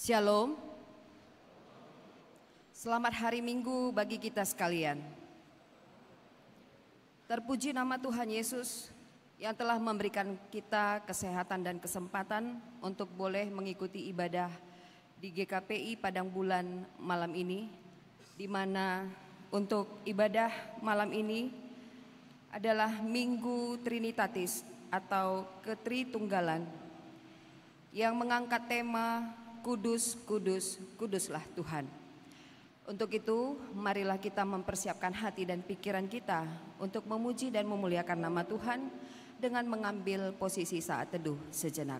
Shalom. Selamat hari Minggu bagi kita sekalian. Terpuji nama Tuhan Yesus yang telah memberikan kita kesehatan dan kesempatan untuk boleh mengikuti ibadah di GKPI Padang Bulan malam ini, di mana untuk ibadah malam ini adalah Minggu Trinitatis atau Ketritunggalan yang mengangkat tema Kudus, kudus, kuduslah Tuhan. Untuk itu, marilah kita mempersiapkan hati dan pikiran kita untuk memuji dan memuliakan nama Tuhan dengan mengambil posisi saat teduh sejenak.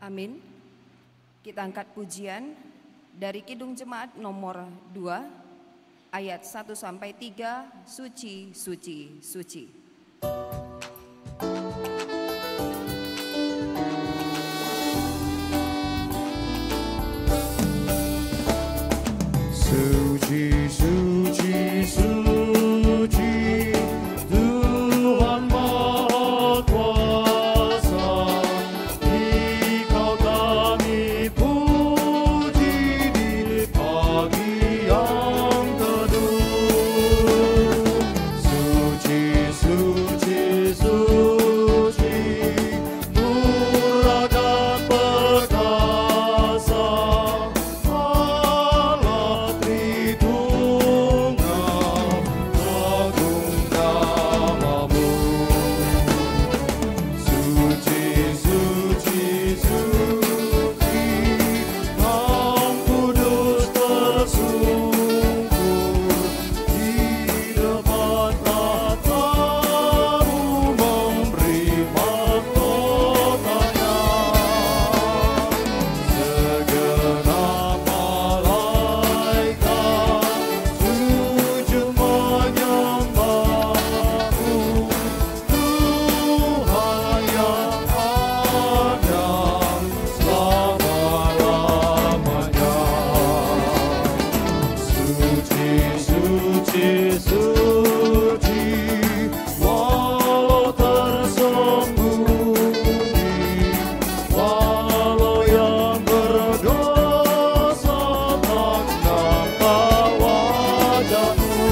Amin. Kita angkat pujian dari Kidung Jemaat nomor 2 ayat 1 sampai 3, suci, suci, suci. Suci, suci, suci, Tuhan Maha Kuasa, Dikau kami puji di pagi yang teduh. Suci, suci, suci, murah dan perkasa, Allah Tritunggal, agung namamu. Suci, suci, suci, Engkau kudus tersungkur di depan tahta-Mu memberi mahkotanya. Segenap malaikat sujud menyembah-Mu, Tuhan yang ada selama-lamanya. Suci, suci, suci, walau tersembunyi, walau yang berdosa tak nampak wajah-Mu,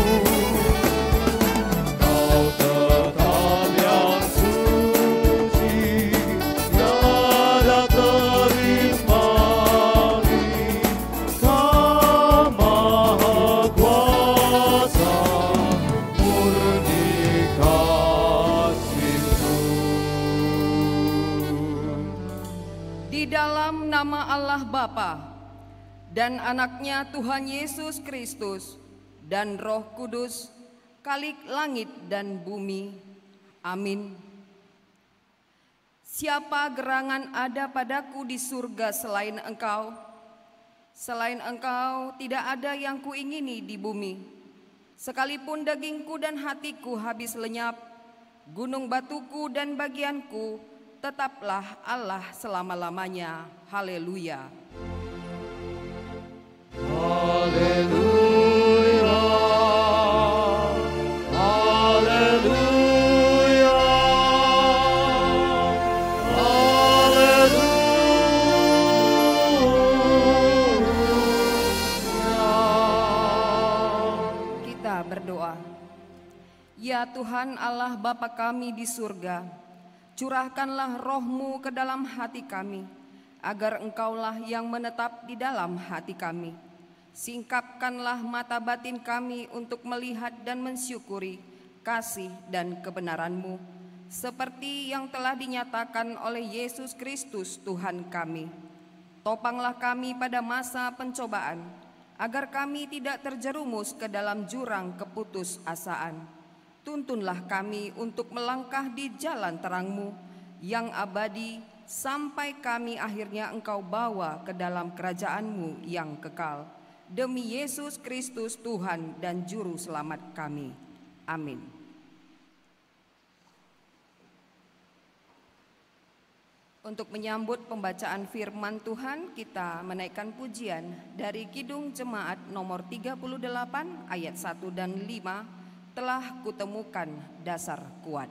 Kau tetap yang suci, tiada terimbali, Kau Maha Kuasa, murni kasih-Mu. Di dalam nama Allah Bapa dan anaknya Tuhan Yesus Kristus dan Roh Kudus, Khalik langit dan bumi. Amin. Siapa gerangan ada padaku di surga selain Engkau? Selain Engkau tidak ada yang kuingini di bumi. Sekalipun dagingku dan hatiku habis lenyap, gunung batuku dan bagianku, tetaplah Allah selama-lamanya. Haleluya. Haleluya, haleluya, haleluya. Kita berdoa. Ya Tuhan Allah Bapa kami di surga, curahkanlah roh-Mu ke dalam hati kami, agar Engkaulah yang menetap di dalam hati kami. Singkapkanlah mata batin kami untuk melihat dan mensyukuri kasih dan kebenaran-Mu, seperti yang telah dinyatakan oleh Yesus Kristus Tuhan kami. Topanglah kami pada masa pencobaan, agar kami tidak terjerumus ke dalam jurang keputusasaan. Tuntunlah kami untuk melangkah di jalan terang-Mu yang abadi, sampai kami akhirnya Engkau bawa ke dalam kerajaan-Mu yang kekal. Demi Yesus Kristus Tuhan dan Juru Selamat kami. Amin. Untuk menyambut pembacaan firman Tuhan, kita menaikkan pujian dari Kidung Jemaat nomor 38 ayat 1 dan 5, telah kutemukan dasar kuat.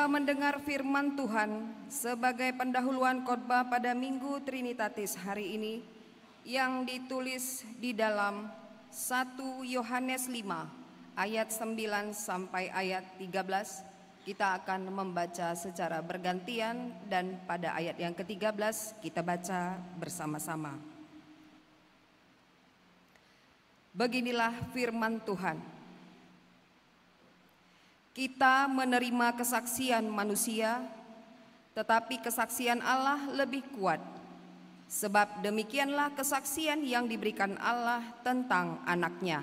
Mendengar firman Tuhan sebagai pendahuluan khotbah pada Minggu Trinitatis hari ini yang ditulis di dalam 1 Yohanes 5 ayat 9 sampai ayat 13. Kita akan membaca secara bergantian dan pada ayat yang ke-13 kita baca bersama-sama. Beginilah firman Tuhan. Kita menerima kesaksian manusia, tetapi kesaksian Allah lebih kuat. Sebab demikianlah kesaksian yang diberikan Allah tentang anak-Nya.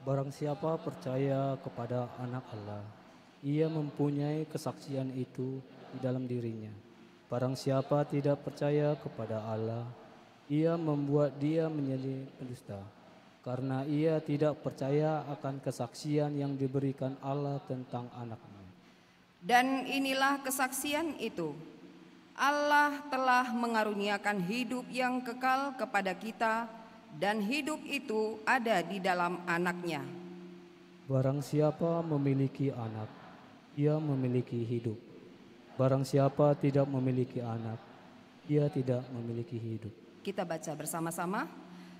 Barang siapa percaya kepada anak Allah, ia mempunyai kesaksian itu di dalam dirinya. Barang siapa tidak percaya kepada Allah, ia membuat dia menjadi pendusta. Karena ia tidak percaya akan kesaksian yang diberikan Allah tentang anak-Nya. Dan inilah kesaksian itu, Allah telah mengaruniakan hidup yang kekal kepada kita, dan hidup itu ada di dalam anak-Nya. Barang siapa memiliki anak, ia memiliki hidup. Barang siapa tidak memiliki anak, ia tidak memiliki hidup. Kita baca bersama-sama.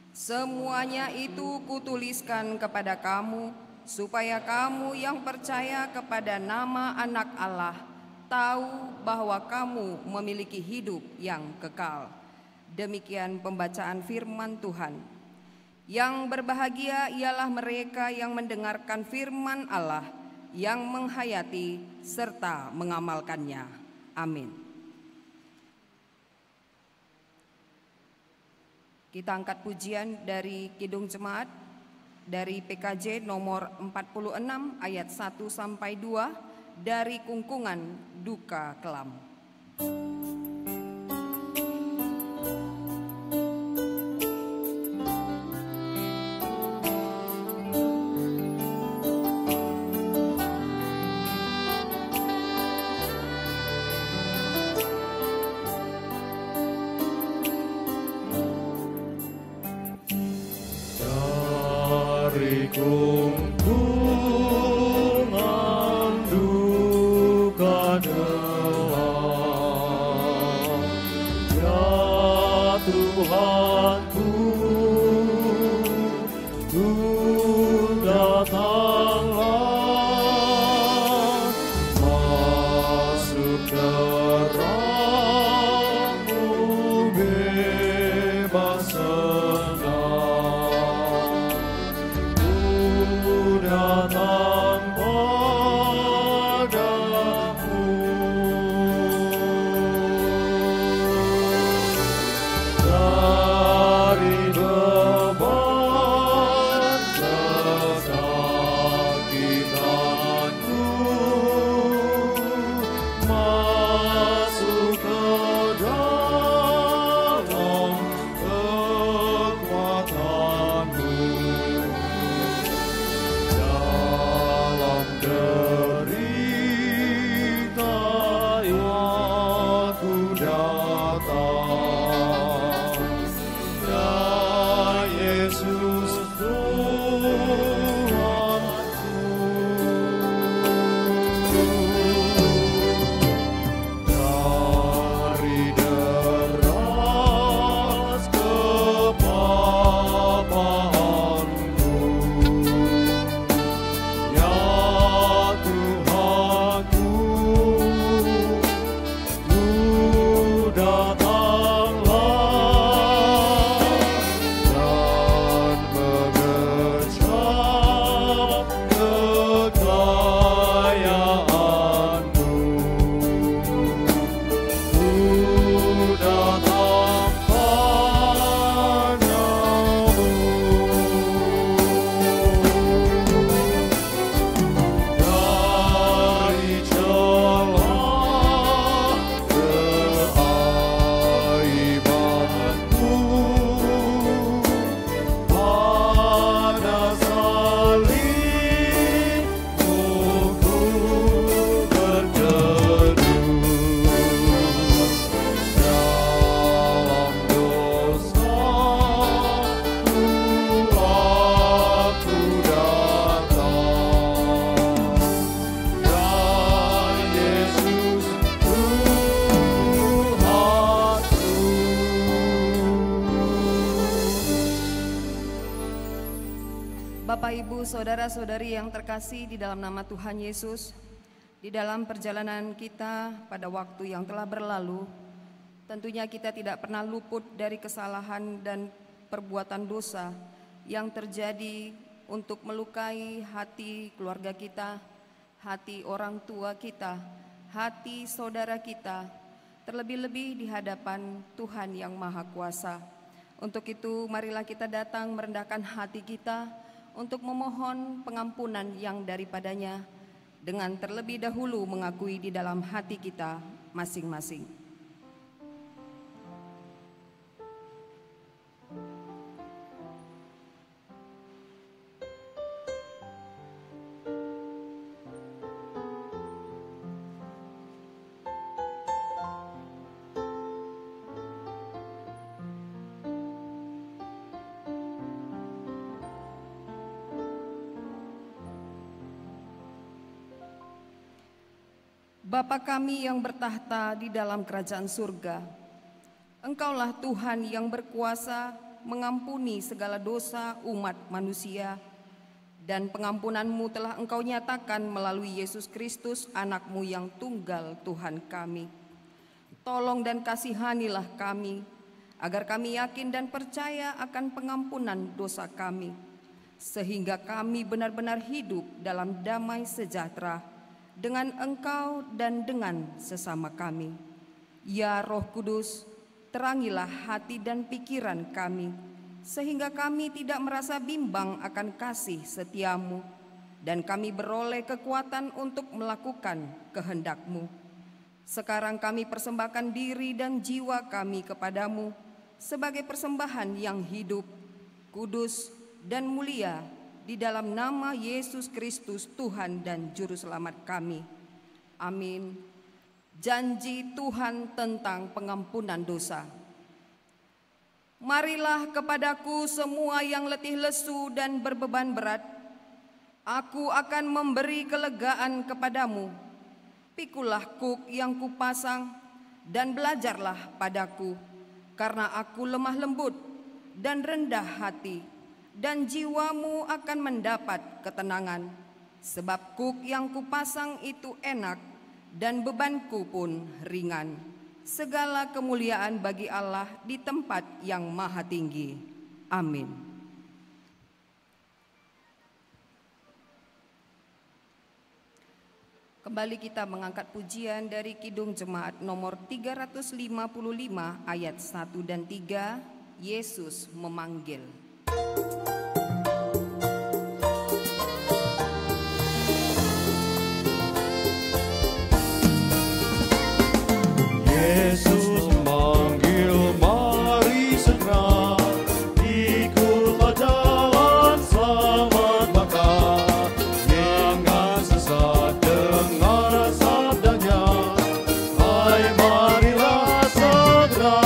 Semuanya itu kutuliskan kepada kamu, supaya kamu yang percaya kepada nama anak Allah tahu bahwa kamu memiliki hidup yang kekal. Demikian pembacaan firman Tuhan. Yang berbahagia ialah mereka yang mendengarkan firman Allah, yang menghayati serta mengamalkannya. Amin. Kita angkat pujian dari Kidung Jemaat dari PKJ nomor 46 ayat 1 sampai 2 dari Kungkungan Duka Kelam. Kungkungan duka kelam, Ibu, saudara-saudari yang terkasih di dalam nama Tuhan Yesus, di dalam perjalanan kita pada waktu yang telah berlalu, tentunya kita tidak pernah luput dari kesalahan dan perbuatan dosa yang terjadi untuk melukai hati keluarga kita, hati orang tua kita, hati saudara kita, terlebih-lebih di hadapan Tuhan yang Maha Kuasa. Untuk itu, marilah kita datang merendahkan hati kita untuk memohon pengampunan yang daripadanya, dengan terlebih dahulu mengakui di dalam hati kita masing-masing. Bapa kami yang bertahta di dalam kerajaan surga, Engkaulah Tuhan yang berkuasa mengampuni segala dosa umat manusia, dan pengampunan-Mu telah Engkau nyatakan melalui Yesus Kristus, anak-Mu yang tunggal Tuhan kami. Tolong dan kasihanilah kami, agar kami yakin dan percaya akan pengampunan dosa kami, sehingga kami benar-benar hidup dalam damai sejahtera dengan Engkau dan dengan sesama kami. Ya Roh Kudus, terangilah hati dan pikiran kami, sehingga kami tidak merasa bimbang akan kasih setia-Mu, dan kami beroleh kekuatan untuk melakukan kehendak-Mu. Sekarang kami persembahkan diri dan jiwa kami kepadamu sebagai persembahan yang hidup, kudus, dan mulia, di dalam nama Yesus Kristus Tuhan dan Juru Selamat kami. Amin. Janji Tuhan tentang pengampunan dosa. Marilah kepadaku semua yang letih lesu dan berbeban berat, aku akan memberi kelegaan kepadamu. Pikulah kuk yang kupasang dan belajarlah padaku, karena aku lemah lembut dan rendah hati, dan jiwamu akan mendapat ketenangan. Sebab kuk yang kupasang itu enak, dan bebanku pun ringan. Segala kemuliaan bagi Allah di tempat yang maha tinggi. Amin. Kembali kita mengangkat pujian dari Kidung Jemaat nomor 355 ayat 1 dan 3, Yesus memanggil. Yesus memanggil, mari segera ikutlah jalan selamat bakar. Jangan sesat dengar sabdanya, hai marilah segera.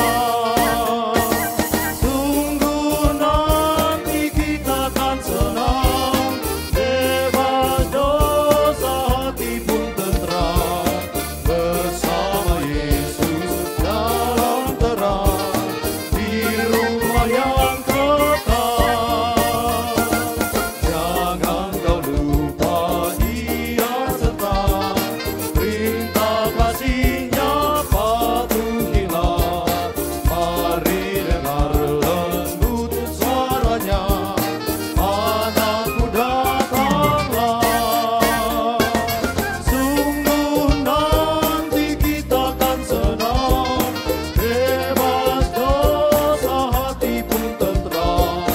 Sungguh nanti kita akan senang, bebas dosa hati pun tentram, bersama Yesus dalam terang, di rumah yang kekal. Jangan kau lupa Dia serta perintah kasih-Nya patuhilah. Mari dengar lembut suaranya, anakku datanglah. Sungguh nanti kita akan senang, bebas dosa hati pun tentram,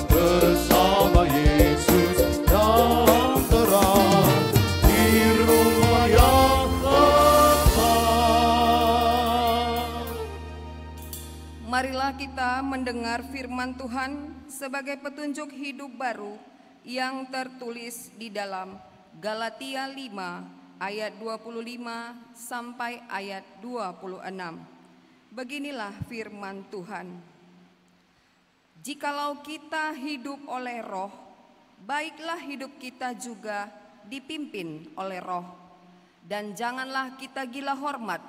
bersama Yesus dalam terang, di rumah yang kekal. Marilah kita mendengar firman Tuhan sebagai petunjuk hidup baru yang tertulis di dalam Galatia 5 ayat 25 sampai ayat 26. Beginilah firman Tuhan. Jikalau kita hidup oleh Roh, baiklah hidup kita juga dipimpin oleh Roh. Dan janganlah kita gila hormat,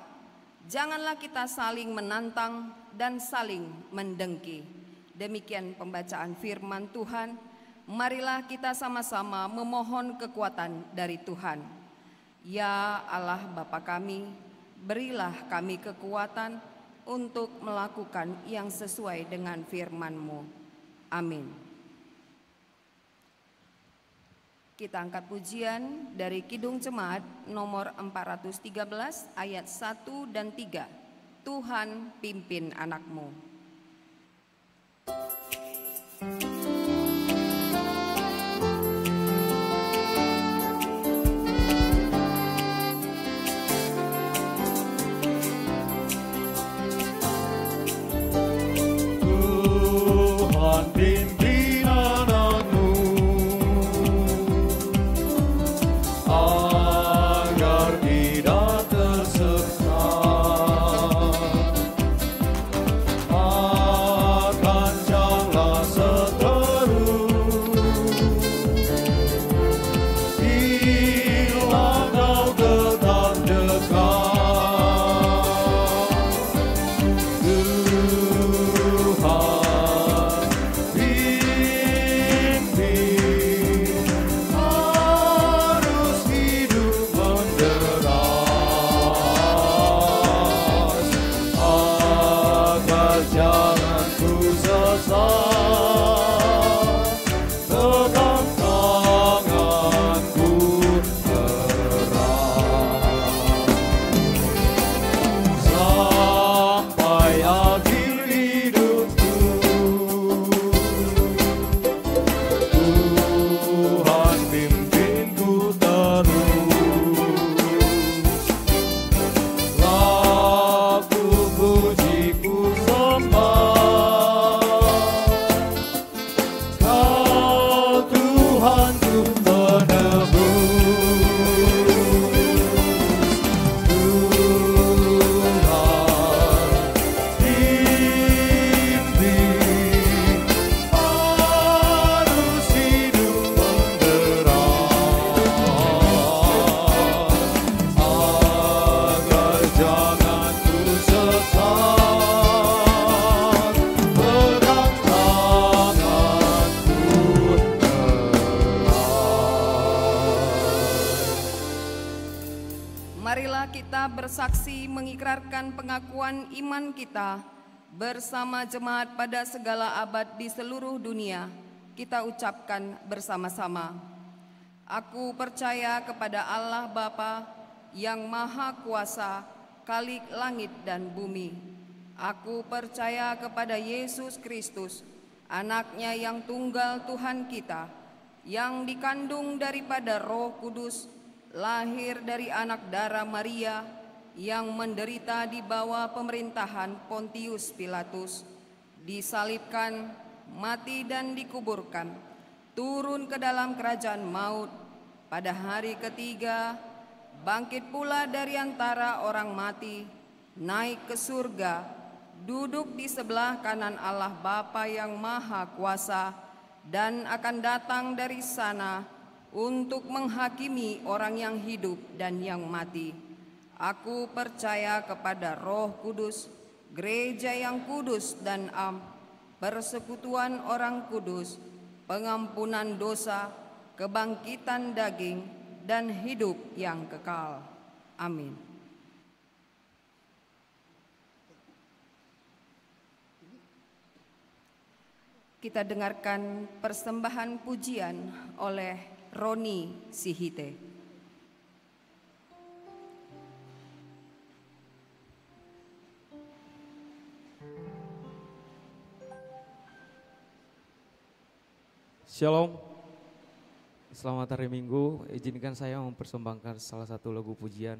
janganlah kita saling menantang dan saling mendengki. Demikian pembacaan firman Tuhan. Marilah kita sama-sama memohon kekuatan dari Tuhan. Ya Allah Bapa kami, berilah kami kekuatan untuk melakukan yang sesuai dengan firman-Mu. Amin. Kita angkat pujian dari Kidung Jemaat nomor 413 ayat 1 dan 3. Tuhan pimpin anak-Mu. Pimpin anakmu agar tidak tersesat, akan jalan seterus bila kau tetap dekat. Marilah kita bersaksi mengikrarkan pengakuan iman kita bersama jemaat pada segala abad di seluruh dunia. Kita ucapkan bersama-sama. Aku percaya kepada Allah Bapa yang Maha Kuasa, Khalik langit dan bumi. Aku percaya kepada Yesus Kristus, Anaknya yang tunggal Tuhan kita, yang dikandung daripada Roh Kudus, lahir dari anak darah Maria, yang menderita di bawah pemerintahan Pontius Pilatus, disalibkan, mati dan dikuburkan, turun ke dalam kerajaan maut, pada hari ketiga bangkit pula dari antara orang mati, naik ke surga, duduk di sebelah kanan Allah Bapa yang Maha Kuasa, dan akan datang dari sana untuk menghakimi orang yang hidup dan yang mati. Aku percaya kepada Roh Kudus, gereja yang kudus dan am, persekutuan orang kudus, pengampunan dosa, kebangkitan daging, dan hidup yang kekal. Amin. Kita dengarkan persembahan pujian oleh Roni Sihite. Shalom, selamat hari Minggu. Izinkan saya mempersembahkan salah satu lagu pujian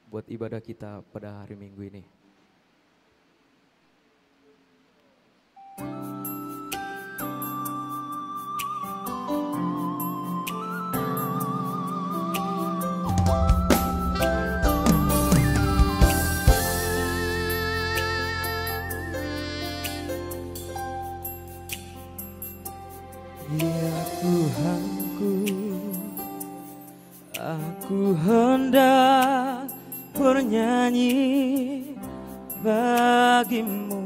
buat ibadah kita pada hari Minggu ini. Ya Tuhanku, aku hendak bernyanyi bagimu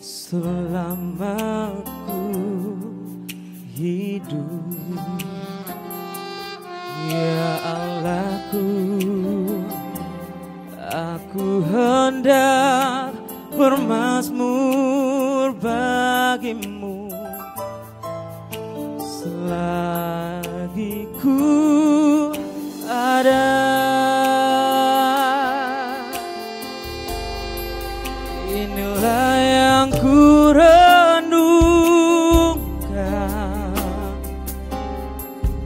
selama ku hidup. Ya Allahku, aku hendak bermazmur bagimu selagi ku ada. Inilah yang ku renungkan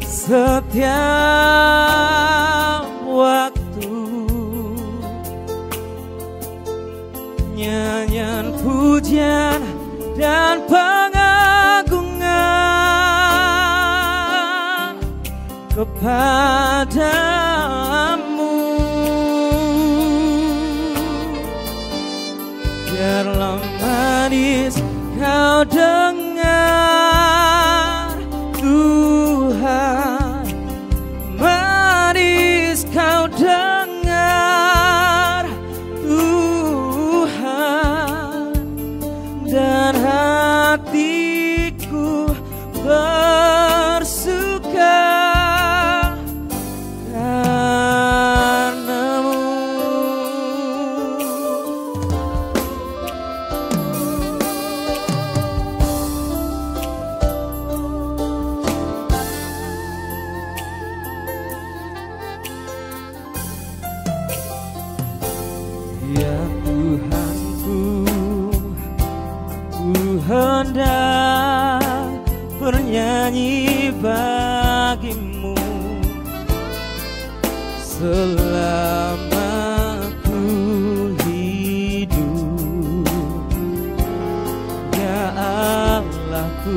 setiap waktu, nyanyian pujian dan pengagungan kepadamu. Biarlah manis kau dengar Tuhan, manis kau dengar Tuhan, dan hatiku bersuka karena-Mu. Ya Tuhanku, ku hendak bernyanyi bagimu selama ku hidup. Ya Allahku,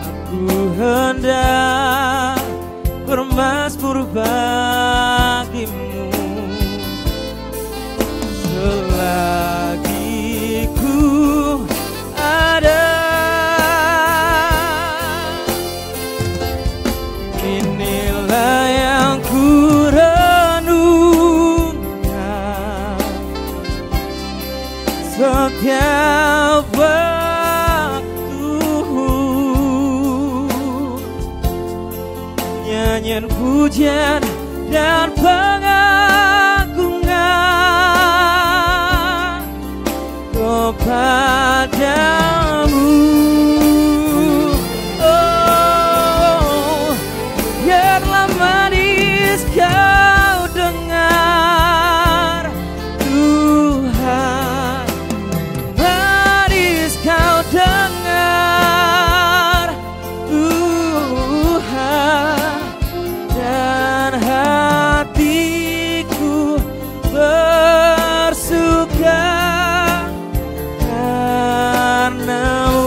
aku hendak bermazmur bagimu selagi ku ada. Inilah yang ku renungkan setiap waktu, nyanyian pujian dan pengagungan kepadamu. Oh, biarlah manis kau dengar Tuhan, manis kau dengar Tuhan, dan hatiku bersuka karena-Mu.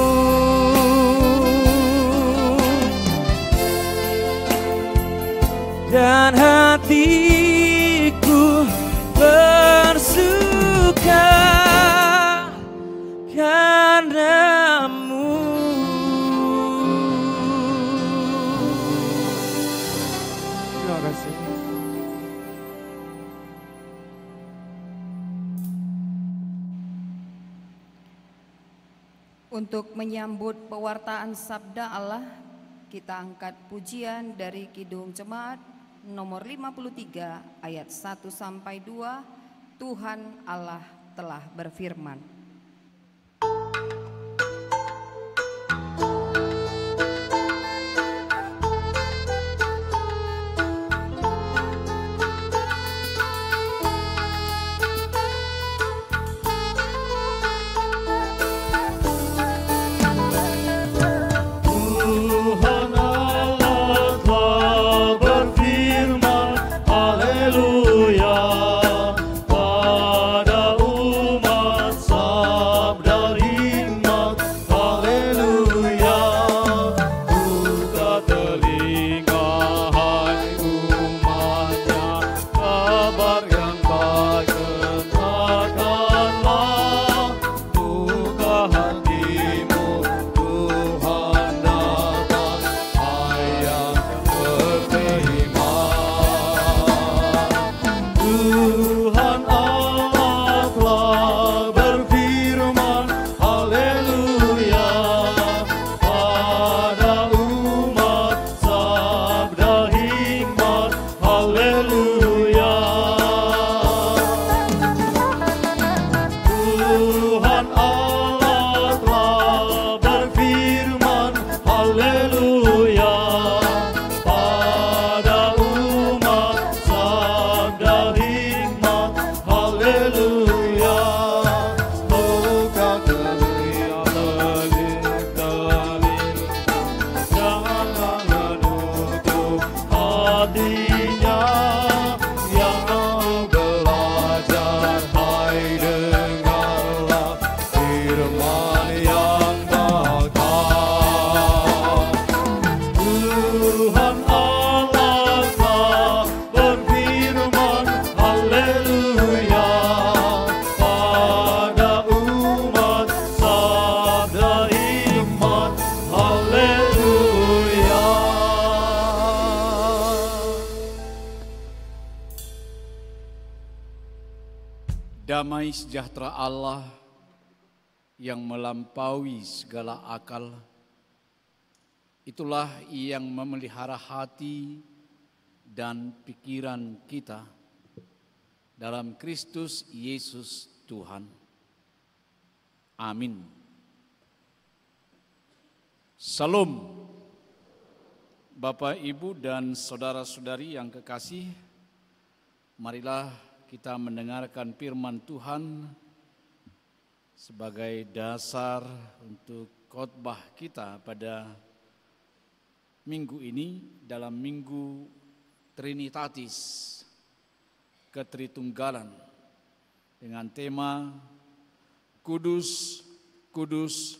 Dan hatiku bersuka karena-Mu. Terima kasih. Untuk menyambut pewartaan sabda Allah, kita angkat pujian dari Kidung Jemaat nomor 53 ayat 1 sampai 2. Tuhan Allah telah berfirman. Tuhan Allah telah berfirman, haleluya, pada umat Damai sejahtera Allah yang melampaui segala akal, itulah yang memelihara hati dan pikiran kita dalam Kristus Yesus Tuhan. Amin. Salam. Bapak, Ibu, dan saudara-saudari yang kekasih, marilah kita mendengarkan firman Tuhan sebagai dasar untuk khotbah kita pada minggu ini dalam Minggu Trinitatis, Ketritunggalan, dengan tema Kudus, Kudus,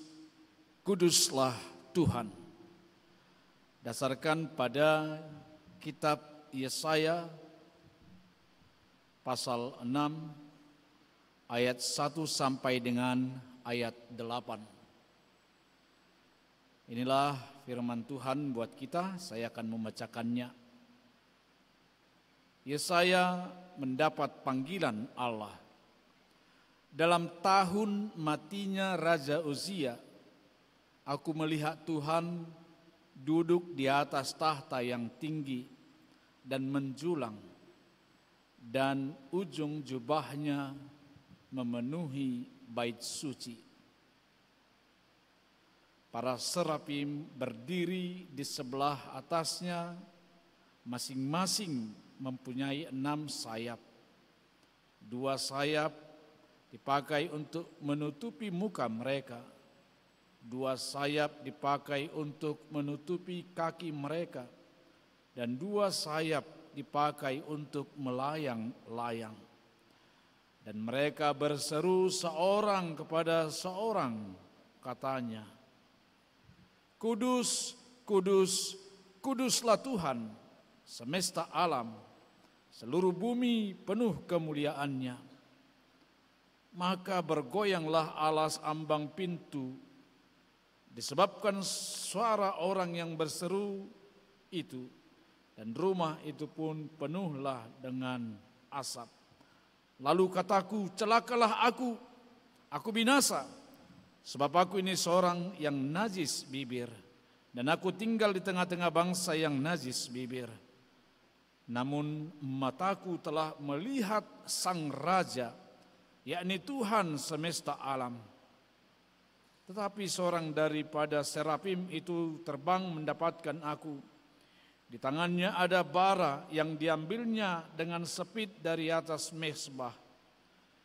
Kuduslah Tuhan. Dasarkan pada kitab Yesaya pasal 6 ayat 1 sampai dengan ayat 8. Inilah firman Tuhan buat kita, saya akan membacakannya. Yesaya mendapat panggilan Allah. Dalam tahun matinya Raja Uzia, aku melihat Tuhan duduk di atas tahta yang tinggi dan menjulang, dan ujung jubahnya memenuhi bait suci. Para serafim berdiri di sebelah atasnya, masing-masing mempunyai 6 sayap. 2 sayap dipakai untuk menutupi muka mereka, 2 sayap dipakai untuk menutupi kaki mereka, dan 2 sayap dipakai untuk melayang-layang. Dan mereka berseru seorang kepada seorang, katanya, Kudus, kudus, kuduslah Tuhan, semesta alam, seluruh bumi penuh kemuliaannya. Maka bergoyanglah alas ambang pintu, disebabkan suara orang yang berseru itu, dan rumah itu pun penuhlah dengan asap. Lalu kataku, celakalah aku binasa, sebab aku ini seorang yang najis bibir, dan aku tinggal di tengah-tengah bangsa yang najis bibir. Namun mataku telah melihat Sang Raja, yakni Tuhan semesta alam. Tetapi seorang daripada serafim itu terbang mendapatkan aku. Di tangannya ada bara yang diambilnya dengan sepit dari atas mezbah.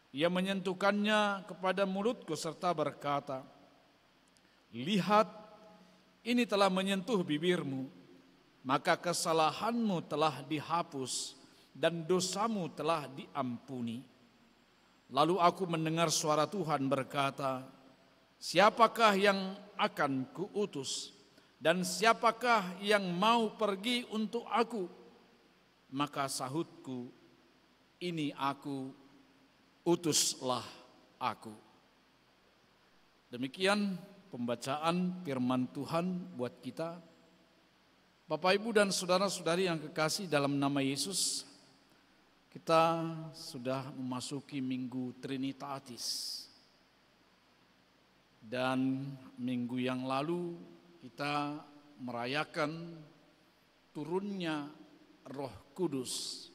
Ia menyentuhkannya kepada mulutku serta berkata, Lihat, ini telah menyentuh bibirmu, maka kesalahanmu telah dihapus dan dosamu telah diampuni. Lalu aku mendengar suara Tuhan berkata, Siapakah yang akan kuutus? Dan siapakah yang mau pergi untuk aku? Maka sahutku, ini aku, utuslah aku. Demikian pembacaan firman Tuhan buat kita. Bapak, Ibu, dan saudara-saudari yang kekasih dalam nama Yesus, kita sudah memasuki Minggu Trinitatis. Dan minggu yang lalu kita merayakan turunnya Roh Kudus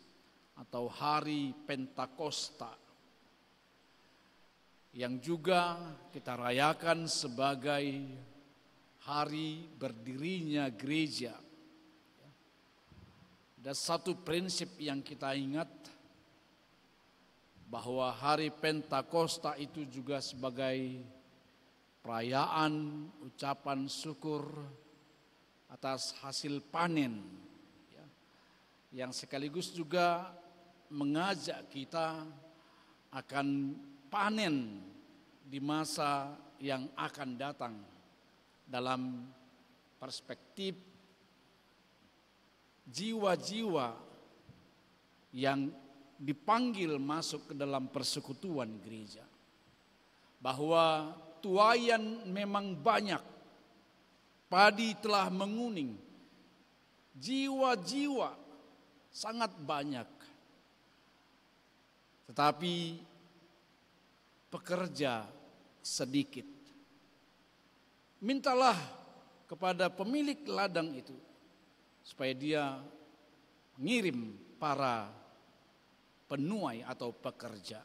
atau Hari Pentakosta, yang juga kita rayakan sebagai hari berdirinya gereja. Ada satu prinsip yang kita ingat, bahwa Hari Pentakosta itu juga sebagai perayaan ucapan syukur atas hasil panen, yang sekaligus juga mengajak kita akan panen di masa yang akan datang dalam perspektif jiwa-jiwa yang dipanggil masuk ke dalam persekutuan gereja. Bahwa tuayan memang banyak, padi telah menguning, jiwa-jiwa sangat banyak. Tetapi pekerja sedikit. Mintalah kepada pemilik ladang itu supaya dia mengirim para penuai atau pekerja.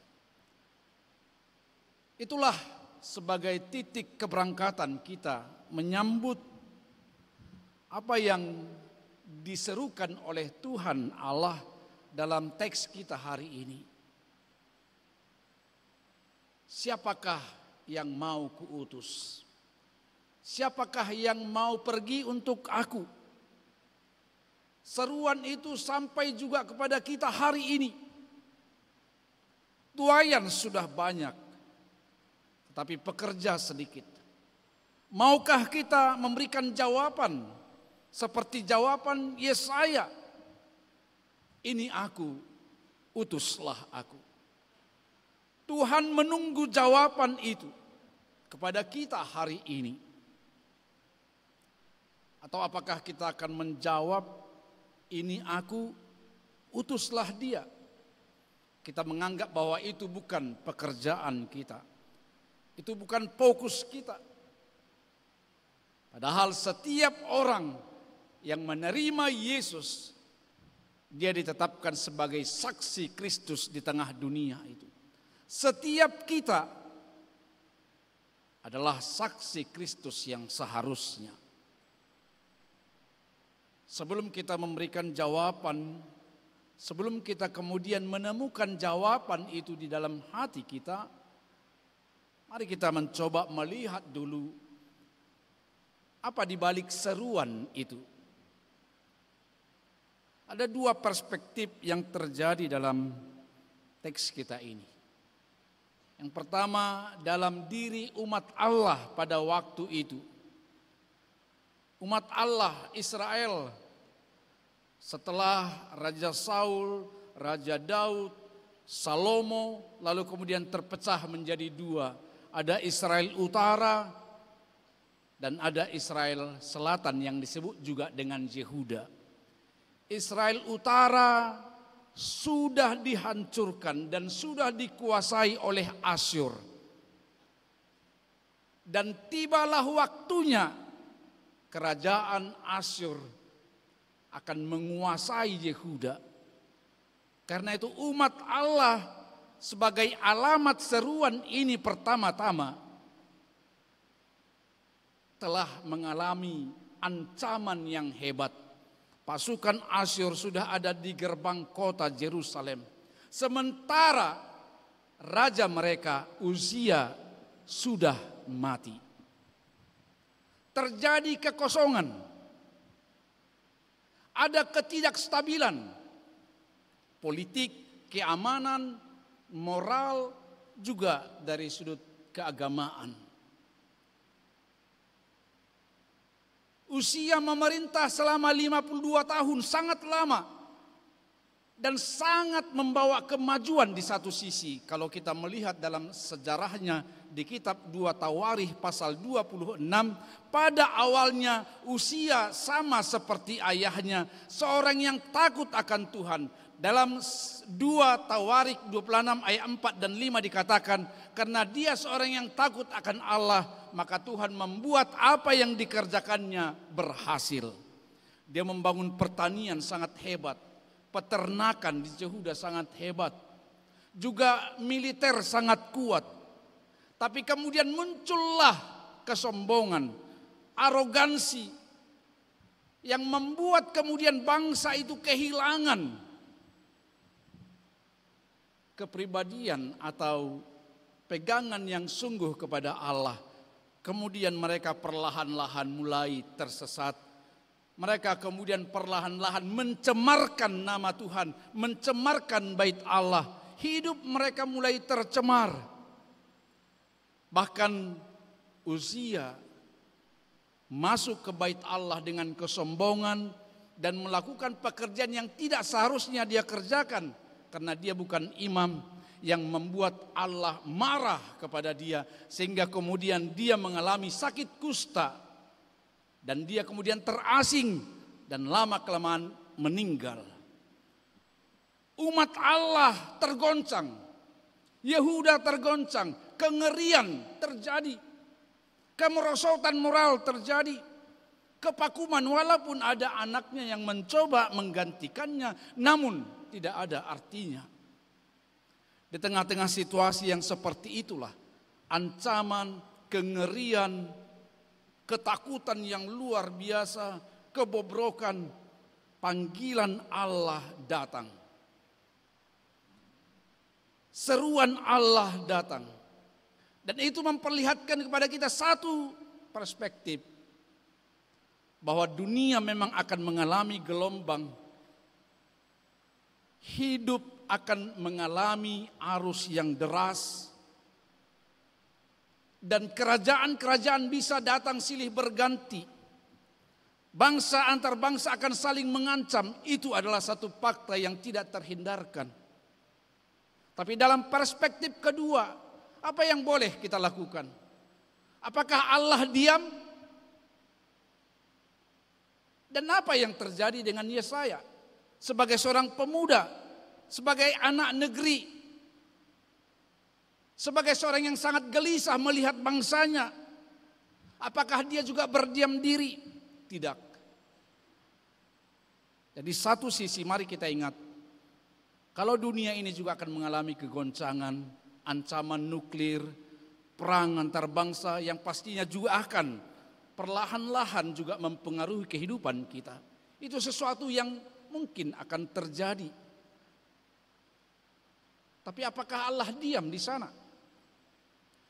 Itulah sebagai titik keberangkatan kita menyambut apa yang diserukan oleh Tuhan Allah dalam teks kita hari ini. Siapakah yang mau kuutus? Siapakah yang mau pergi untuk aku? Seruan itu sampai juga kepada kita hari ini. Tuaian sudah banyak, tetapi pekerja sedikit. Maukah kita memberikan jawaban seperti jawaban Yesaya? Ini aku, utuslah aku. Tuhan menunggu jawaban itu kepada kita hari ini. Atau apakah kita akan menjawab, ini aku, utuslah dia. Kita menganggap bahwa itu bukan pekerjaan kita. Itu bukan fokus kita. Padahal setiap orang yang menerima Yesus, dia ditetapkan sebagai saksi Kristus di tengah dunia itu. Setiap kita adalah saksi Kristus yang seharusnya. Sebelum kita memberikan jawaban, sebelum kita kemudian menemukan jawaban itu di dalam hati kita, mari kita mencoba melihat dulu apa di balik seruan itu. Ada dua perspektif yang terjadi dalam teks kita ini. Yang pertama, dalam diri umat Allah pada waktu itu. Umat Allah Israel setelah Raja Saul, Raja Daud, Salomo, lalu kemudian terpecah menjadi dua. Ada Israel Utara dan ada Israel Selatan yang disebut juga dengan Yehuda. Israel Utara sudah dihancurkan dan sudah dikuasai oleh Asyur. Dan tibalah waktunya kerajaan Asyur akan menguasai Yehuda. Karena itu umat Allah sebagai alamat seruan ini pertama-tama telah mengalami ancaman yang hebat. Pasukan Asyur sudah ada di gerbang kota Yerusalem. Sementara raja mereka Uzia sudah mati. Terjadi kekosongan. Ada ketidakstabilan politik, keamanan, moral, juga dari sudut keagamaan. Usia memerintah selama 52 tahun, sangat lama. Dan sangat membawa kemajuan di satu sisi. Kalau kita melihat dalam sejarahnya di kitab 2 Tawarikh pasal 26. Pada awalnya Usia sama seperti ayahnya. Seorang yang takut akan Tuhan. Dalam 2 Tawarikh 26 ayat 4 dan 5 dikatakan. Karena dia seorang yang takut akan Allah, maka Tuhan membuat apa yang dikerjakannya berhasil. Dia membangun pertanian sangat hebat. Peternakan di Yehuda sangat hebat. Juga militer sangat kuat. Tapi kemudian muncullah kesombongan, arogansi yang membuat kemudian bangsa itu kehilangan kepribadian atau pegangan yang sungguh kepada Allah. Kemudian mereka perlahan-lahan mulai tersesat. Mereka kemudian perlahan-lahan mencemarkan nama Tuhan, mencemarkan bait Allah. Hidup mereka mulai tercemar. Bahkan Uzia masuk ke bait Allah dengan kesombongan dan melakukan pekerjaan yang tidak seharusnya dia kerjakan. Karena dia bukan imam, yang membuat Allah marah kepada dia. Sehingga kemudian dia mengalami sakit kusta. Dan dia kemudian terasing dan lama-kelamaan meninggal. Umat Allah tergoncang. Yehuda tergoncang. kengerian terjadi, kemerosotan moral terjadi, kepakuman walaupun ada anaknya yang mencoba menggantikannya, namun tidak ada artinya. Di tengah-tengah situasi yang seperti itulah ancaman, kengerian, ketakutan yang luar biasa, kebobrokan, panggilan Allah datang. Seruan Allah datang. Dan itu memperlihatkan kepada kita satu perspektif. Bahwa dunia memang akan mengalami gelombang. Hidup akan mengalami arus yang deras. Dan kerajaan-kerajaan bisa datang silih berganti. Bangsa antar bangsa akan saling mengancam. Itu adalah satu fakta yang tidak terhindarkan. Tapi dalam perspektif kedua, apa yang boleh kita lakukan? Apakah Allah diam? Dan apa yang terjadi dengan Yesaya? Sebagai seorang pemuda, sebagai anak negeri, sebagai seorang yang sangat gelisah melihat bangsanya, apakah dia juga berdiam diri? Tidak. Jadi satu sisi mari kita ingat, kalau dunia ini juga akan mengalami kegoncangan, ancaman nuklir, perang antar bangsa yang pastinya juga akan perlahan-lahan juga mempengaruhi kehidupan kita. Itu sesuatu yang mungkin akan terjadi. Tapi apakah Allah diam di sana?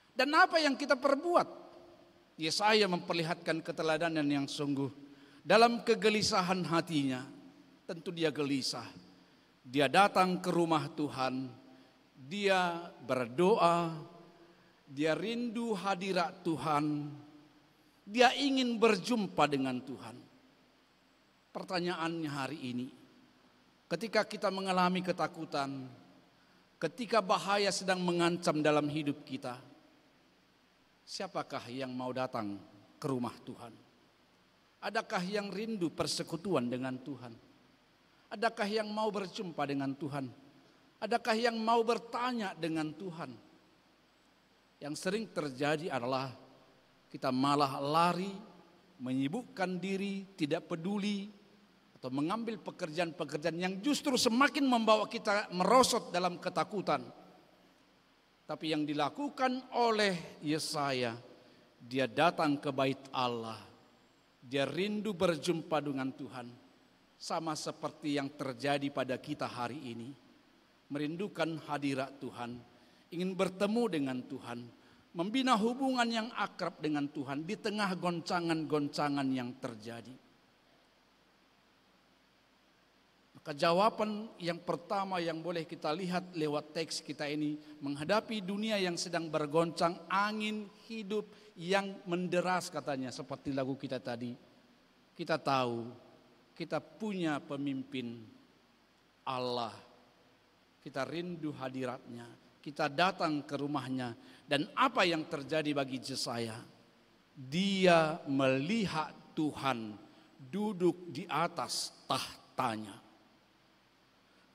Dan apa yang kita perbuat? Yesaya memperlihatkan keteladanan yang sungguh. Dalam kegelisahan hatinya, tentu dia gelisah. Dia datang ke rumah Tuhan, dia berdoa, dia rindu hadirat Tuhan, dia ingin berjumpa dengan Tuhan. Pertanyaannya hari ini, ketika kita mengalami ketakutan, ketika bahaya sedang mengancam dalam hidup kita, siapakah yang mau datang ke rumah Tuhan? Adakah yang rindu persekutuan dengan Tuhan? Adakah yang mau berjumpa dengan Tuhan? Adakah yang mau bertanya dengan Tuhan? Yang sering terjadi adalah kita malah lari, menyibukkan diri, tidak peduli, atau mengambil pekerjaan-pekerjaan yang justru semakin membawa kita merosot dalam ketakutan. Tapi yang dilakukan oleh Yesaya, dia datang ke bait Allah, dia rindu berjumpa dengan Tuhan. Sama seperti yang terjadi pada kita hari ini. Merindukan hadirat Tuhan. Ingin bertemu dengan Tuhan. Membina hubungan yang akrab dengan Tuhan. Di tengah goncangan-goncangan yang terjadi. Maka jawaban yang pertama yang boleh kita lihat lewat teks kita ini. Menghadapi dunia yang sedang bergoncang. Angin hidup yang menderas katanya. Seperti lagu kita tadi. Kita tahu. Kita punya pemimpin Allah. Kita rindu hadiratnya. Kita datang ke rumahnya. Dan apa yang terjadi bagi Yesaya? Dia melihat Tuhan duduk di atas tahtanya.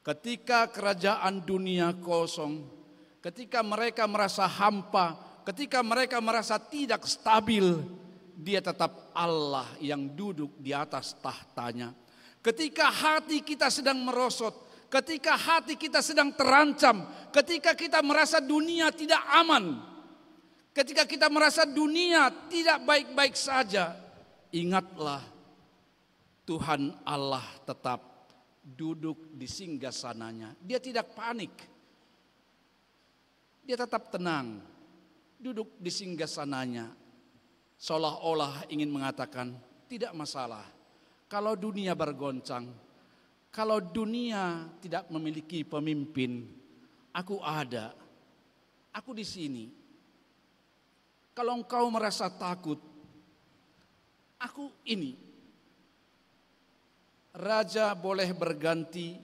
Ketika kerajaan dunia kosong, ketika mereka merasa hampa, ketika mereka merasa tidak stabil, dia tetap Allah yang duduk di atas tahtanya. Ketika hati kita sedang merosot, ketika hati kita sedang terancam, ketika kita merasa dunia tidak aman, ketika kita merasa dunia tidak baik-baik saja, ingatlah Tuhan Allah tetap duduk di singgasananya. Dia tidak panik, dia tetap tenang, duduk di singgasananya. Seolah-olah ingin mengatakan tidak masalah. Kalau dunia bergoncang, kalau dunia tidak memiliki pemimpin, aku ada. Aku di sini. Kalau engkau merasa takut, aku ini. Raja boleh berganti,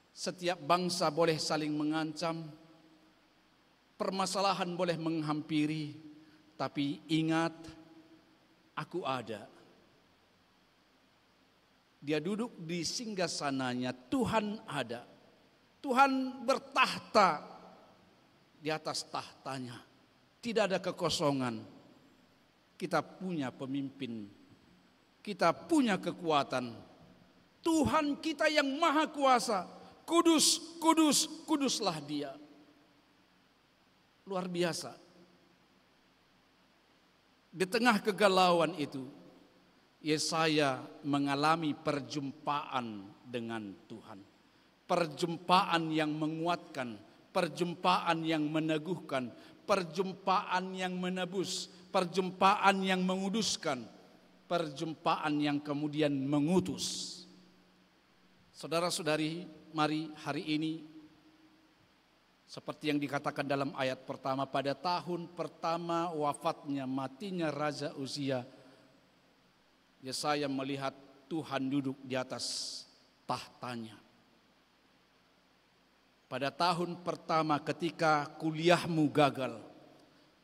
setiap bangsa boleh saling mengancam, permasalahan boleh menghampiri. Tapi ingat, aku ada. Dia duduk di singgasananya, Tuhan ada. Tuhan bertahta di atas tahtanya. Tidak ada kekosongan. Kita punya pemimpin. Kita punya kekuatan. Tuhan kita yang maha kuasa. Kudus, kudus, kuduslah Dia. Luar biasa. Di tengah kegalauan itu, Yesaya mengalami perjumpaan dengan Tuhan. Perjumpaan yang menguatkan, perjumpaan yang meneguhkan, perjumpaan yang menebus, perjumpaan yang menguduskan, perjumpaan yang kemudian mengutus. Saudara-saudari, mari hari ini seperti yang dikatakan dalam ayat pertama, pada tahun pertama wafatnya, matinya Raja Uzia, Yesaya melihat Tuhan duduk di atas tahtanya. Pada tahun pertama ketika kuliahmu gagal,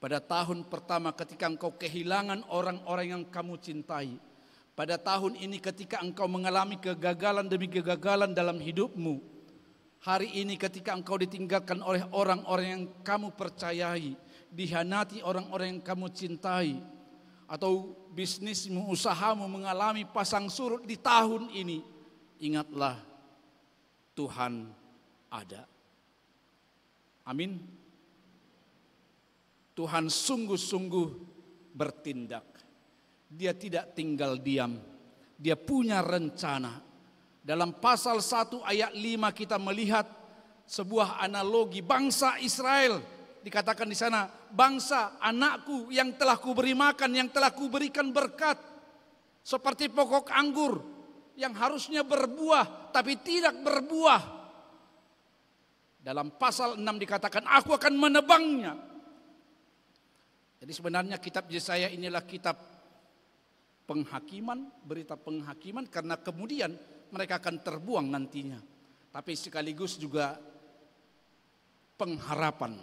pada tahun pertama ketika engkau kehilangan orang-orang yang kamu cintai, pada tahun ini ketika engkau mengalami kegagalan demi kegagalan dalam hidupmu, hari ini ketika engkau ditinggalkan oleh orang-orang yang kamu percayai, dihianati orang-orang yang kamu cintai, atau bisnismu, usahamu mengalami pasang surut di tahun ini, ingatlah Tuhan ada. Amin. Tuhan sungguh-sungguh bertindak. Dia tidak tinggal diam. Dia punya rencana. Dalam pasal 1 ayat 5 kita melihat sebuah analogi bangsa Israel. Dikatakan di sana, bangsa anakku yang telah kuberi makan, yang telah kuberikan berkat. Seperti pokok anggur yang harusnya berbuah tapi tidak berbuah. Dalam pasal 6 dikatakan, aku akan menebangnya. Jadi sebenarnya kitab Yesaya inilah kitab penghakiman, berita penghakiman, karena kemudian mereka akan terbuang nantinya. Tapi sekaligus juga pengharapan.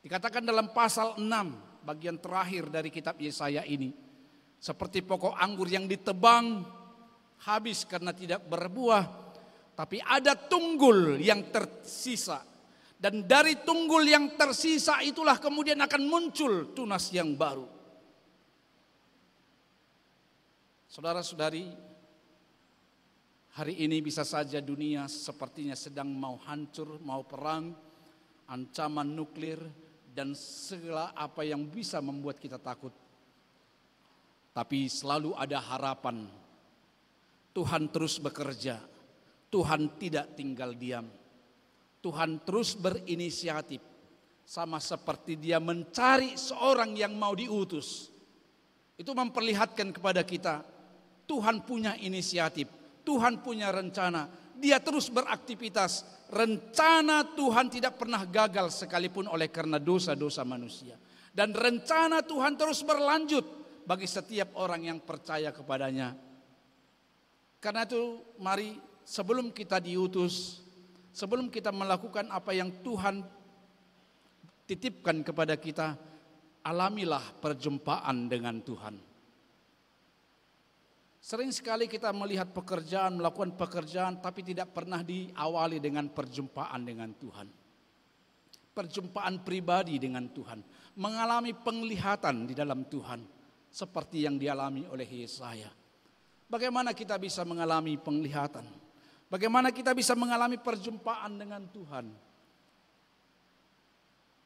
Dikatakan dalam pasal 6, bagian terakhir dari kitab Yesaya ini, seperti pokok anggur yang ditebang, habis karena tidak berbuah, tapi ada tunggul yang tersisa. Dan dari tunggul yang tersisa itulah kemudian akan muncul tunas yang baru. Saudara-saudari, hari ini bisa saja dunia sepertinya sedang mau hancur, mau perang, ancaman nuklir, dan segala apa yang bisa membuat kita takut. Tapi selalu ada harapan. Tuhan terus bekerja. Tuhan tidak tinggal diam. Tuhan terus berinisiatif. Sama seperti Dia mencari seorang yang mau diutus. Itu memperlihatkan kepada kita, Tuhan punya inisiatif. Tuhan punya rencana. Dia terus beraktivitas. Rencana Tuhan tidak pernah gagal sekalipun oleh karena dosa-dosa manusia. Dan rencana Tuhan terus berlanjut bagi setiap orang yang percaya kepadanya. Karena itu mari sebelum kita diutus, sebelum kita melakukan apa yang Tuhan titipkan kepada kita, alamilah perjumpaan dengan Tuhan. Sering sekali kita melihat pekerjaan, melakukan pekerjaan, tapi tidak pernah diawali dengan perjumpaan dengan Tuhan. Perjumpaan pribadi dengan Tuhan, mengalami penglihatan di dalam Tuhan, seperti yang dialami oleh Yesaya. Bagaimana kita bisa mengalami penglihatan? Bagaimana kita bisa mengalami perjumpaan dengan Tuhan?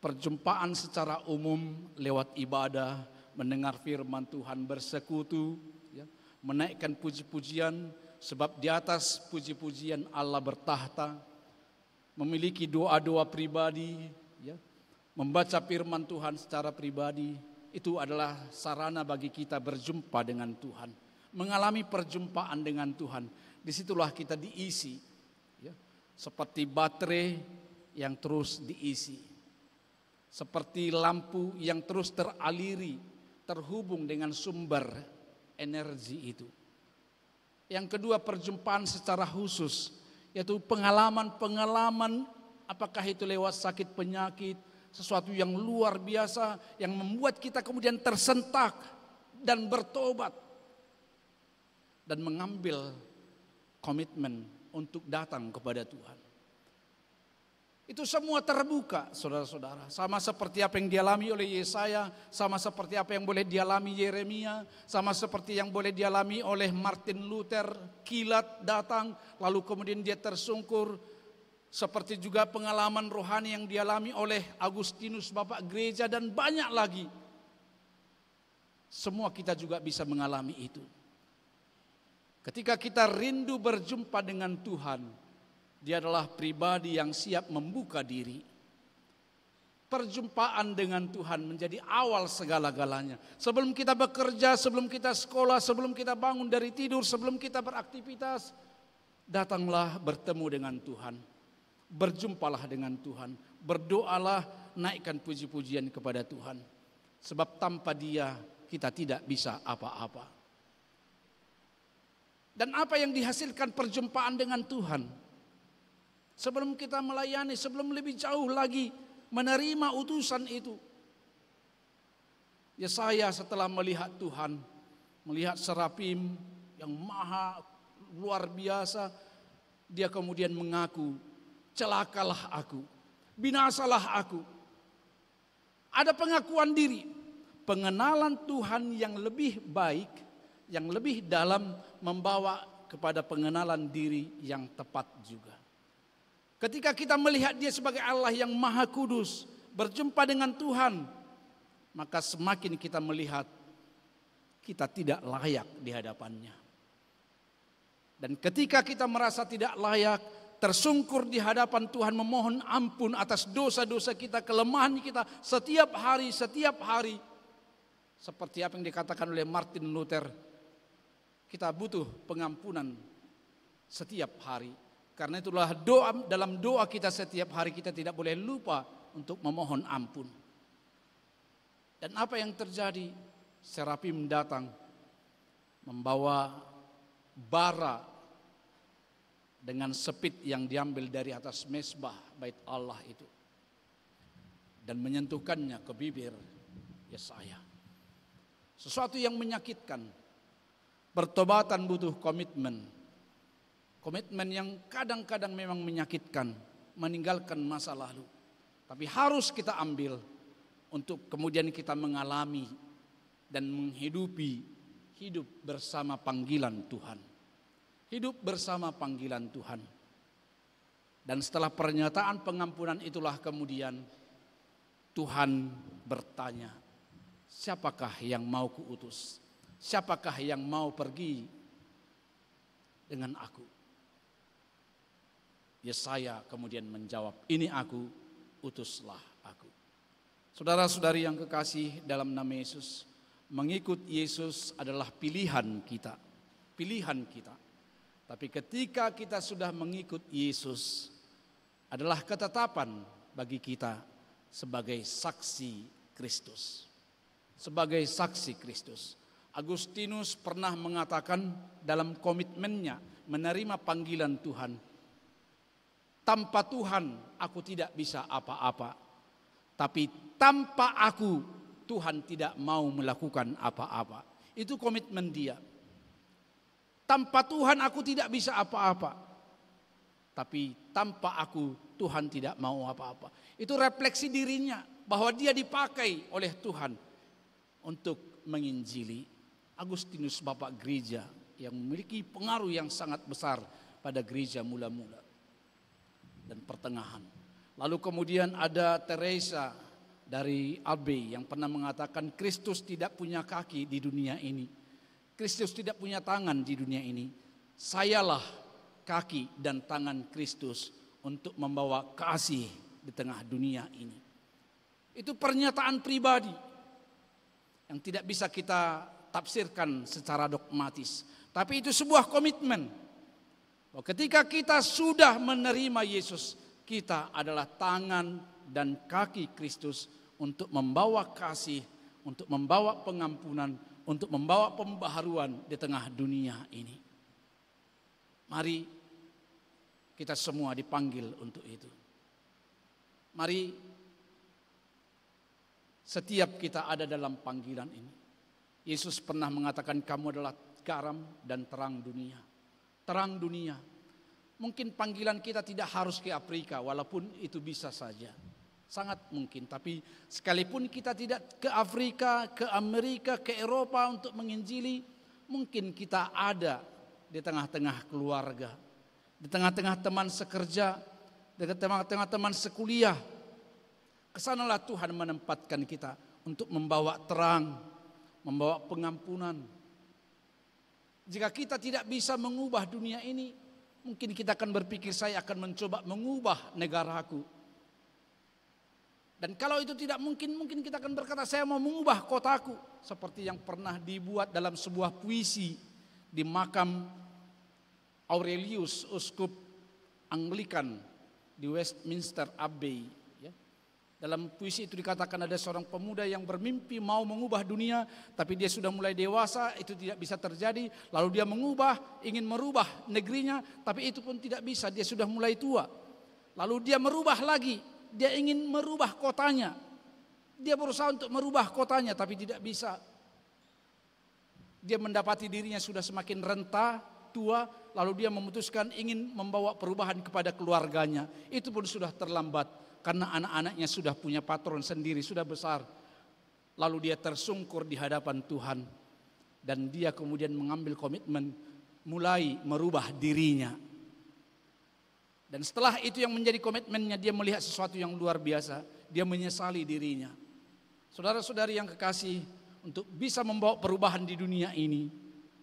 Perjumpaan secara umum lewat ibadah, mendengar firman Tuhan, bersekutu, ya, menaikkan puji-pujian, sebab di atas puji-pujian Allah bertahta, memiliki doa-doa pribadi, ya, membaca firman Tuhan secara pribadi, itu adalah sarana bagi kita berjumpa dengan Tuhan, mengalami perjumpaan dengan Tuhan. Disitulah kita diisi, ya, seperti baterai yang terus diisi, seperti lampu yang terus teraliri, terhubung dengan sumber energi itu. Yang kedua, perjumpaan secara khusus, yaitu pengalaman-pengalaman, apakah itu lewat sakit penyakit, sesuatu yang luar biasa yang membuat kita kemudian tersentak dan bertobat dan mengambil komitmen untuk datang kepada Tuhan. Itu semua terbuka, saudara-saudara. Sama seperti apa yang dialami oleh Yesaya, sama seperti apa yang boleh dialami Yeremia, sama seperti yang boleh dialami oleh Martin Luther. Kilat datang, lalu kemudian dia tersungkur. Seperti juga pengalaman rohani yang dialami oleh Agustinus, Bapak Gereja, dan banyak lagi. Semua kita juga bisa mengalami itu. Ketika kita rindu berjumpa dengan Tuhan, Dia adalah pribadi yang siap membuka diri. Perjumpaan dengan Tuhan menjadi awal segala-galanya. Sebelum kita bekerja, sebelum kita sekolah, sebelum kita bangun dari tidur, sebelum kita beraktivitas, datanglah bertemu dengan Tuhan. Berjumpalah dengan Tuhan. Berdoalah, naikkan puji-pujian kepada Tuhan. Sebab tanpa Dia kita tidak bisa apa-apa. Dan apa yang dihasilkan perjumpaan dengan Tuhan? Sebelum kita melayani, sebelum lebih jauh lagi menerima utusan itu. Yesaya setelah melihat Tuhan, melihat Serafim yang maha luar biasa, dia kemudian mengaku, celakalah aku, binasalah aku. Ada pengakuan diri, pengenalan Tuhan yang lebih baik, yang lebih dalam membawa kepada pengenalan diri yang tepat juga. Ketika kita melihat Dia sebagai Allah yang Maha Kudus, berjumpa dengan Tuhan, maka semakin kita melihat kita tidak layak di hadapannya. Dan ketika kita merasa tidak layak, tersungkur di hadapan Tuhan, memohon ampun atas dosa-dosa kita, kelemahan kita setiap hari, seperti apa yang dikatakan oleh Martin Luther, kita butuh pengampunan setiap hari. Karena itulah dalam doa kita setiap hari kita tidak boleh lupa untuk memohon ampun. Dan apa yang terjadi? Serafim datang membawa bara dengan sepit yang diambil dari atas mezbah bait Allah itu, dan menyentuhkannya ke bibir Yesaya. Sesuatu yang menyakitkan. Pertobatan butuh komitmen. Komitmen yang kadang-kadang memang menyakitkan, meninggalkan masa lalu. Tapi harus kita ambil untuk kemudian kita mengalami dan menghidupi hidup bersama panggilan Tuhan. Hidup bersama panggilan Tuhan. Dan setelah pernyataan pengampunan itulah kemudian Tuhan bertanya, siapakah yang mau kuutus? Siapakah yang mau pergi dengan aku? Yesaya kemudian menjawab, ini aku, utuslah aku. Saudara-saudari yang kekasih dalam nama Yesus, mengikut Yesus adalah pilihan kita. Pilihan kita. Tapi ketika kita sudah mengikut Yesus, adalah ketetapan bagi kita sebagai saksi Kristus. Sebagai saksi Kristus. Agustinus pernah mengatakan dalam komitmennya menerima panggilan Tuhan, tanpa Tuhan aku tidak bisa apa-apa. Tapi tanpa aku Tuhan tidak mau melakukan apa-apa. Itu komitmen dia. Tanpa Tuhan aku tidak bisa apa-apa. Tapi tanpa aku Tuhan tidak mau apa-apa. Itu refleksi dirinya bahwa dia dipakai oleh Tuhan untuk menginjili. Agustinus Bapak Gereja yang memiliki pengaruh yang sangat besar pada gereja mula-mula dan pertengahan. Lalu kemudian ada Teresa dari Abbey yang pernah mengatakan Kristus tidak punya kaki di dunia ini. Kristus tidak punya tangan di dunia ini. Sayalah kaki dan tangan Kristus untuk membawa kasih di tengah dunia ini. Itu pernyataan pribadi yang tidak bisa kita tafsirkan secara dogmatis. Tapi itu sebuah komitmen. Ketika kita sudah menerima Yesus, kita adalah tangan dan kaki Kristus untuk membawa kasih, untuk membawa pengampunan, untuk membawa pembaharuan di tengah dunia ini. Mari kita semua dipanggil untuk itu. Mari setiap kita ada dalam panggilan ini. Yesus pernah mengatakan kamu adalah garam dan terang dunia. Terang dunia. Mungkin panggilan kita tidak harus ke Afrika, walaupun itu bisa saja. Sangat mungkin, tapi sekalipun kita tidak ke Afrika, ke Amerika, ke Eropa untuk menginjili, mungkin kita ada di tengah-tengah keluarga, di tengah-tengah teman sekerja, di tengah-tengah teman sekuliah. Kesanalah Tuhan menempatkan kita untuk membawa terang, membawa pengampunan. Jika kita tidak bisa mengubah dunia ini, mungkin kita akan berpikir saya akan mencoba mengubah negaraku. Dan kalau itu tidak mungkin, mungkin kita akan berkata saya mau mengubah kotaku. Seperti yang pernah dibuat dalam sebuah puisi di makam Aurelius, uskup Anglikan di Westminster Abbey. Dalam puisi itu dikatakan ada seorang pemuda yang bermimpi mau mengubah dunia, tapi dia sudah mulai dewasa, itu tidak bisa terjadi. Lalu dia ingin merubah negerinya, tapi itu pun tidak bisa, dia sudah mulai tua. Lalu dia merubah lagi, dia ingin merubah kotanya. Dia berusaha untuk merubah kotanya, tapi tidak bisa. Dia mendapati dirinya sudah semakin renta, tua, lalu dia memutuskan ingin membawa perubahan kepada keluarganya. Itu pun sudah terlambat. Karena anak-anaknya sudah punya patron sendiri, sudah besar. Lalu dia tersungkur di hadapan Tuhan. Dan dia kemudian mengambil komitmen mulai merubah dirinya. Dan setelah itu yang menjadi komitmennya, dia melihat sesuatu yang luar biasa. Dia menyesali dirinya. Saudara-saudari yang kekasih, untuk bisa membawa perubahan di dunia ini,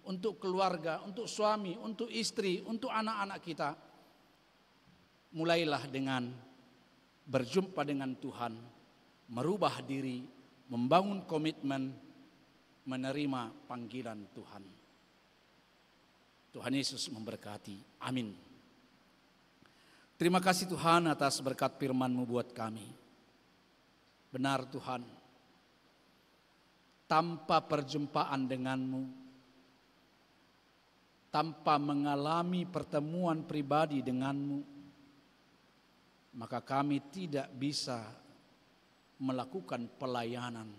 untuk keluarga, untuk suami, untuk istri, untuk anak-anak kita, mulailah dengan berjumpa dengan Tuhan, merubah diri, membangun komitmen, menerima panggilan Tuhan. Tuhan Yesus memberkati. Amin. Terima kasih Tuhan atas berkat firman-Mu buat kami. Benar Tuhan, tanpa perjumpaan dengan-Mu, tanpa mengalami pertemuan pribadi dengan-Mu, maka kami tidak bisa melakukan pelayanan.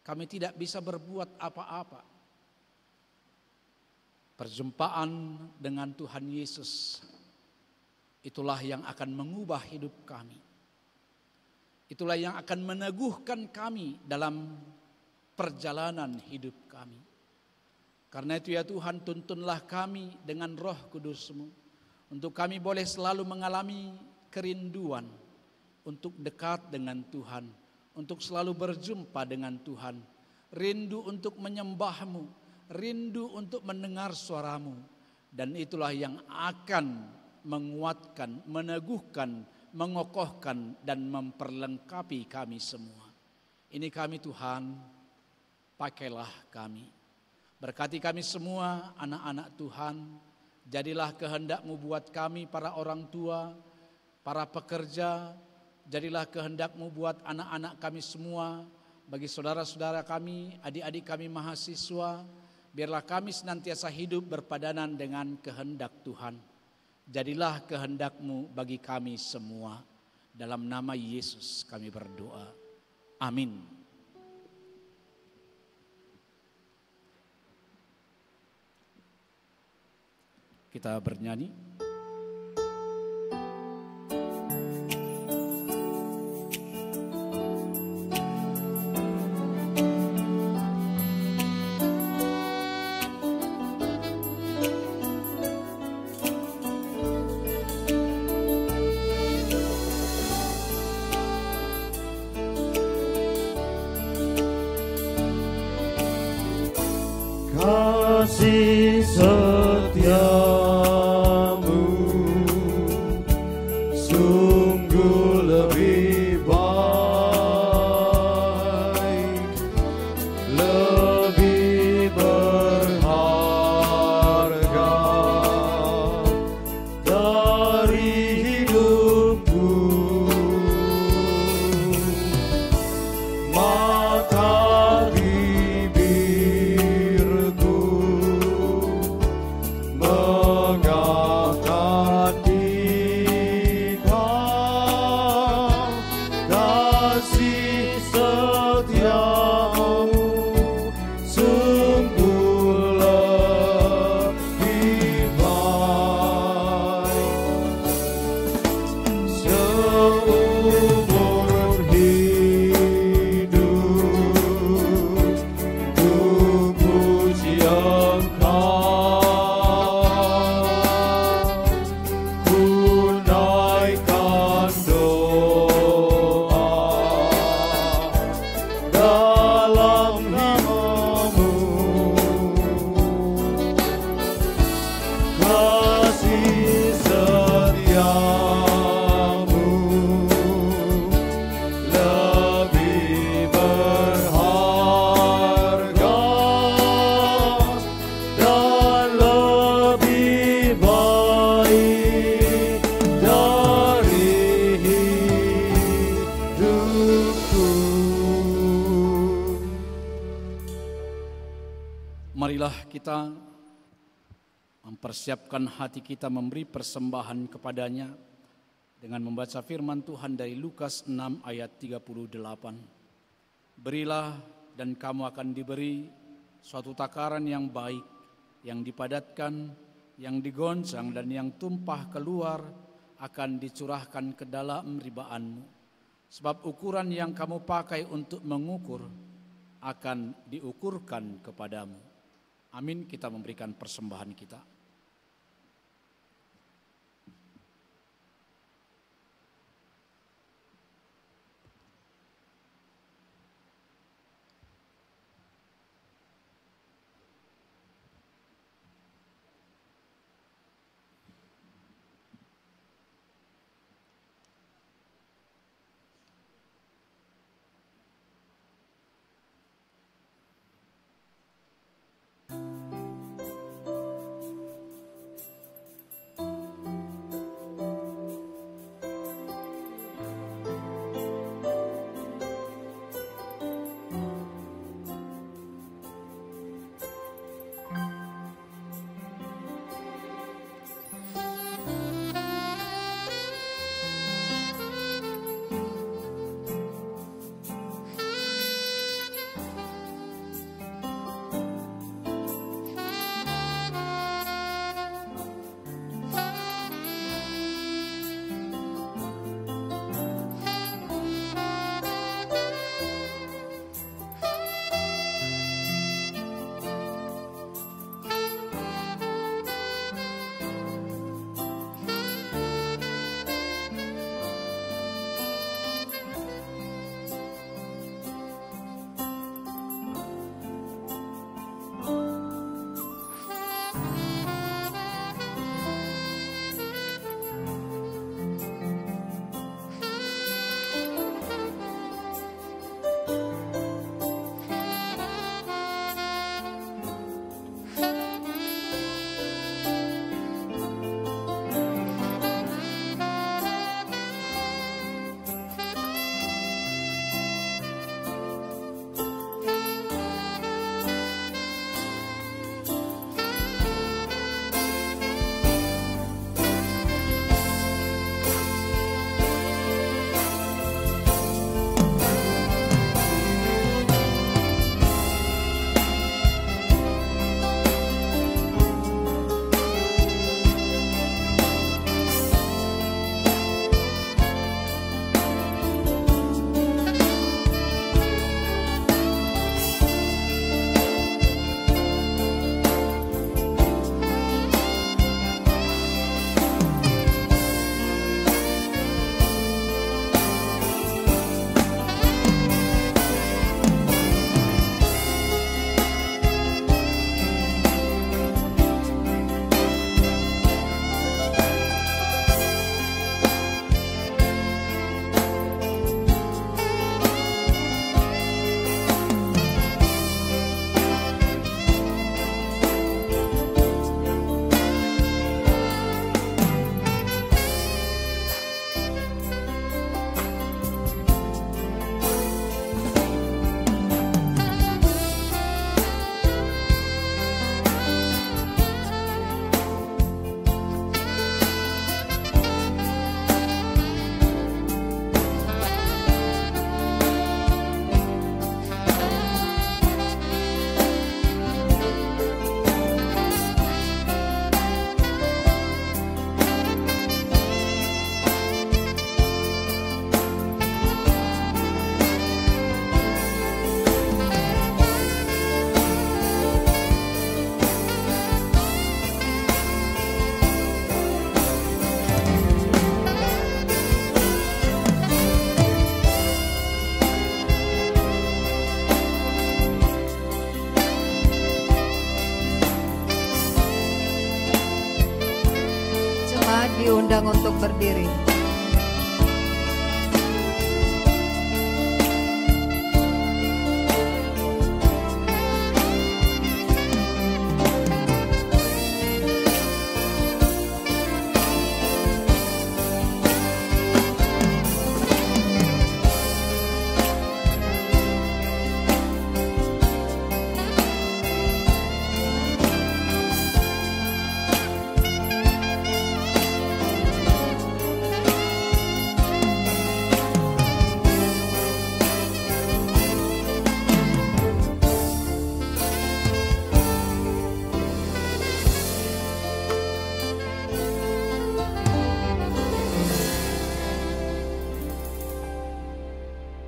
Kami tidak bisa berbuat apa-apa. Perjumpaan dengan Tuhan Yesus, itulah yang akan mengubah hidup kami. Itulah yang akan meneguhkan kami dalam perjalanan hidup kami. Karena itu ya Tuhan, tuntunlah kami dengan Roh Kudus-Mu, untuk kami boleh selalu mengalami kerinduan untuk dekat dengan Tuhan, untuk selalu berjumpa dengan Tuhan, rindu untuk menyembah-Mu, rindu untuk mendengar suara-Mu, dan itulah yang akan menguatkan, meneguhkan, mengokohkan, dan memperlengkapi kami semua. Ini kami Tuhan, pakailah kami, berkati kami semua anak-anak Tuhan. Jadilah kehendak-Mu buat kami para orang tua, para pekerja. Jadilah kehendak-Mu buat anak-anak kami semua, bagi saudara-saudara kami, adik-adik kami mahasiswa. Biarlah kami senantiasa hidup berpadanan dengan kehendak Tuhan. Jadilah kehendak-Mu bagi kami semua. Dalam nama Yesus kami berdoa. Amin. Kita bernyanyi. Kasih setiamu sungguh lebih baik, lebih berharga dari hidupku. Maka mengangkat di marilah kita mempersiapkan hati kita memberi persembahan kepadanya dengan membaca firman Tuhan dari Lukas 6 ayat 38. Berilah dan kamu akan diberi suatu takaran yang baik, yang dipadatkan, yang digoncang dan yang tumpah keluar akan dicurahkan ke dalam ribaanmu. Sebab ukuran yang kamu pakai untuk mengukur akan diukurkan kepadamu. Amin, kita memberikan persembahan kita.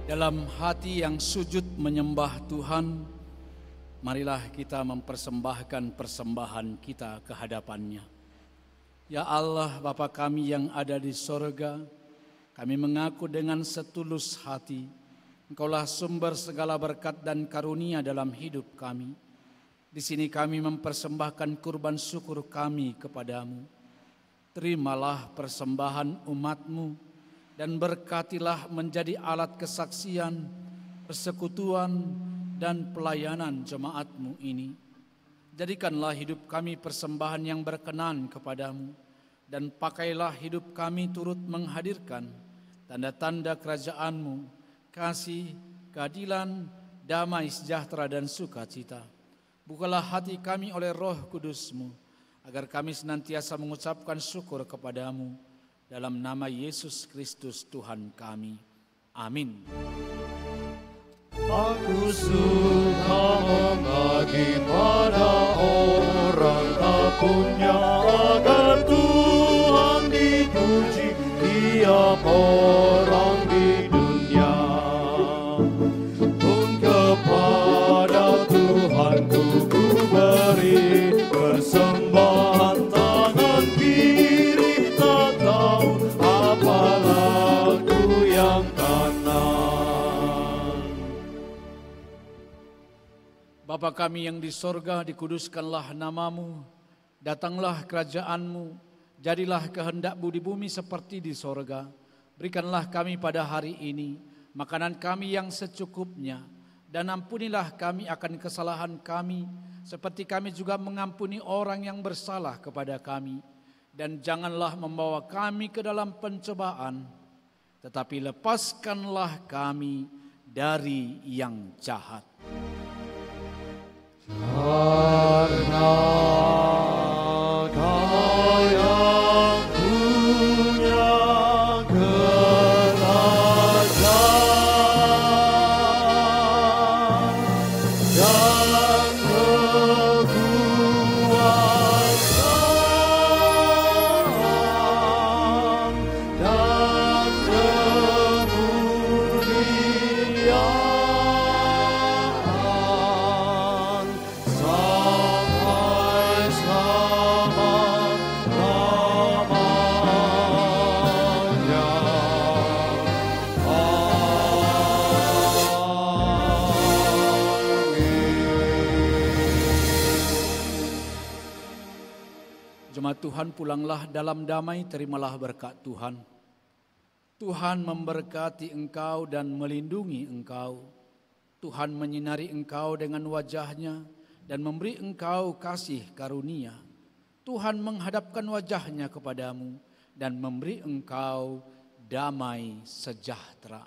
Dalam hati yang sujud menyembah Tuhan, marilah kita mempersembahkan persembahan kita ke hadapan-Nya. Ya Allah, Bapa kami yang ada di sorga, kami mengaku dengan setulus hati, Engkaulah sumber segala berkat dan karunia dalam hidup kami. Di sini kami mempersembahkan kurban syukur kami kepadamu. Terimalah persembahan umat-Mu, dan berkatilah menjadi alat kesaksian, persekutuan, dan pelayanan jemaat-Mu ini. Jadikanlah hidup kami persembahan yang berkenan kepadamu, dan pakailah hidup kami turut menghadirkan tanda-tanda kerajaan-Mu, kasih, keadilan, damai, sejahtera, dan sukacita. Bukalah hati kami oleh Roh Kudus-Mu, agar kami senantiasa mengucapkan syukur kepadamu, dalam nama Yesus Kristus Tuhan kami. Amin. Aku suka mengabdi pada orang tak punya, agar Tuhan dipuji tiap orang di dunia. Pun kepada Tuhan ku beri persembahan tangan kiri, tak tahu apa lagu yang kanan. Bapa kami yang di sorga, dikuduskanlah namamu, datanglah kerajaan-Mu, jadilah kehendak-Mu di bumi seperti di sorga. Berikanlah kami pada hari ini makanan kami yang secukupnya, dan ampunilah kami akan kesalahan kami, seperti kami juga mengampuni orang yang bersalah kepada kami. Dan janganlah membawa kami ke dalam pencobaan, tetapi lepaskanlah kami dari yang jahat. Karena Kau yang punya kerajaan dan kekuasaan dan kemuliaan sampai selama-lamanya. Jemaat Tuhan, pulanglah dalam damai, terimalah berkat Tuhan. Tuhan memberkati engkau dan melindungi engkau. Tuhan menyinari engkau dengan wajah-Nya dan memberi engkau kasih karunia. Tuhan menghadapkan wajah-Nya kepadamu dan memberi engkau damai sejahtera.